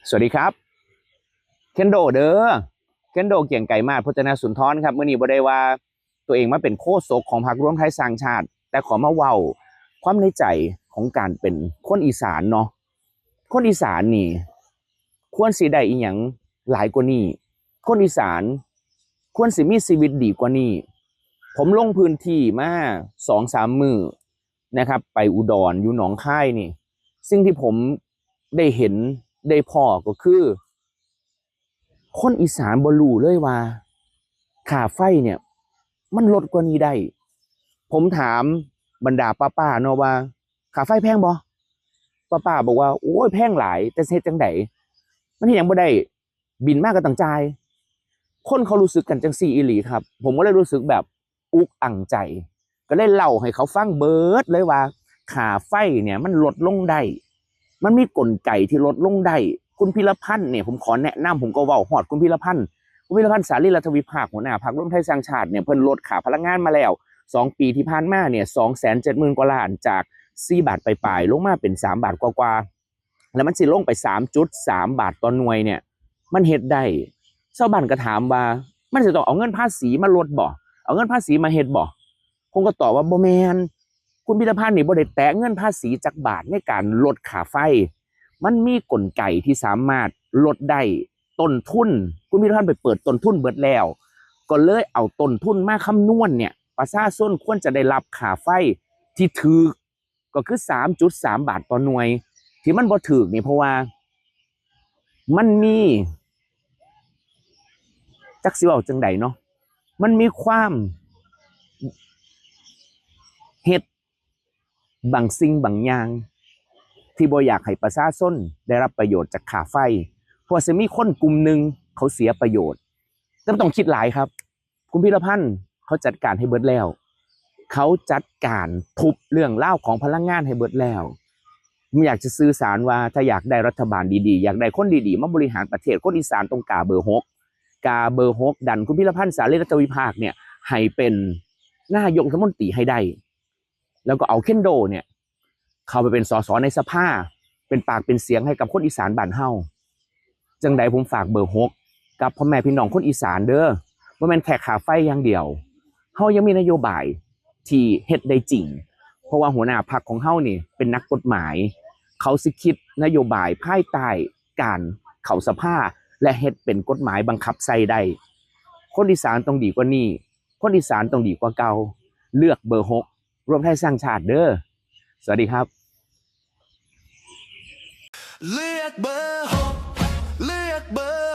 สวัสดีครับเคนโดเด้อเคนโดเกี่ยงไก่มาศพจนาสุนทรครับเมื่อนี้บ่ได้ว่าตัวเองมาเป็นโฆษกของพรรครวมไทยสร้างชาติแต่ขอมาเว้าความในใจของการเป็นคนอีสานเนาะคนอีสานนี่ควรสิได้อีหยังหลายกว่านี้คนอีสานควรสิมีชีวิตดีกว่านี้ผมลงพื้นที่มา2-3 มื้อนะครับไปอุดรอยู่หนองคายนี่สิ่งที่ผมได้เห็นได้พ้อก็คือคนอีสานบ่รู้เลยว่าค่าไฟเนี่ยมันลดกว่านี้ได้ผมถามบรรดาป้าๆเนาะว่าค่าไฟแพงบ่ป้าๆบอกว่าโอ้ยแพงหลายแต่เฮ็ดจังได๋มันเฮ็ดหยังบ่ได้บินมาก็ต้องจ่ายคนเขารู้สึกกันจังซี่อีหลีครับผมก็เลยรู้สึกแบบอุกอั่งใจก็เลยเล่าให้เขาฟังเบิดเลยว่าค่าไฟเนี่ยมันลดลงได้มันมีกลไกที่ลดลงได้คุณพิรพันธ์เนี่ยผมขอแนะนำผมก็เว้าฮอดคุณพิรพันธ์สารีรัฐวิภาคหัวหน้าพรรครวมไทยสร้างชาติเนี่ยเพิ่นลดค่าพลังงานมาแล้ว2 ปีที่ผ่านมาเนี่ย270,000 กว่าล้านจาก4 บาทปลายๆลงมาเป็น3 บาทกว่าๆแล้วมันสิลงไป3.3 บาทต่อหน่วยเนี่ยมันเฮ็ดได้ชาวบ้านก็ถามว่ามันสิต้องเอาเงินภาษีมาลดบ่เอาเงินภาษีมาเฮ็ดบ่ผมก็ตอบว่าบ่แม่นคุณพิรพันธ์นี่บ่ได้แตะเงินภาษีจักบาทในการลดค่าไฟมันมีกลไกที่สามารถลดได้ต้นทุนคุณพิรพันธ์ไปเปิดต้นทุนเบิดแล้วก็เลยเอาต้นทุนมาคำนวณเนี่ยประชาชนควรจะได้รับค่าไฟที่ถูกก็คือ3.3 บาทต่อหน่วยที่มันบ่ถูกนี่เพราะว่ามันมีจักสิเว้าจังใดเนาะมันมีความเฮ็ดบางสิ่งบางอย่างที่บ่อยากให้ประชาชนได้รับประโยชน์จากค่าไฟเพราะสิมีคนกลุ่มหนึ่งเขาเสียประโยชน์แต่ต้องคิดหลายครับคุณพิรพันธ์เขาจัดการให้เบิดแล้วเขาจัดการทุบเรื่องเล่าของพลังงานให้เบิดแล้วผมอยากจะสื่อสารว่าถ้าอยากได้รัฐบาลดีๆอยากได้คนดีๆมาบริหารประเทศคนอีสานต้องกาเบอร์6ดันคุณพิรพันธ์สารีรัฐวิภาคเนี่ยให้เป็นนายกรัฐมนตรีให้ได้แล้วก็เอาเคนโดเนี่ยเข้าไปเป็นสสในสภาเป็นปากเป็นเสียงให้กับคนอีสานบ้านเฮาจังใดผมฝากเบอร์6กับพ่อแม่พี่น้องคนอีสานเด้อบ่แม่นแค่ค่าไฟอย่างเดียวเฮายังมีนโยบายที่เฮ็ดได้จริงเพราะว่าหัวหน้าพรรคของเฮานี่เป็นนักกฎหมายเขาสิคิดนโยบายภายใต้การเข้าสภาและเฮ็ดเป็นกฎหมายบังคับใช้ได้คนอีสานต้องดีกว่านี้คนอีสานต้องดีกว่าเก่าเลือกเบอร์6รวมไทยสร้างชาติเด้อสวัสดีครับเลือกเบอร์6เลือกเบอร์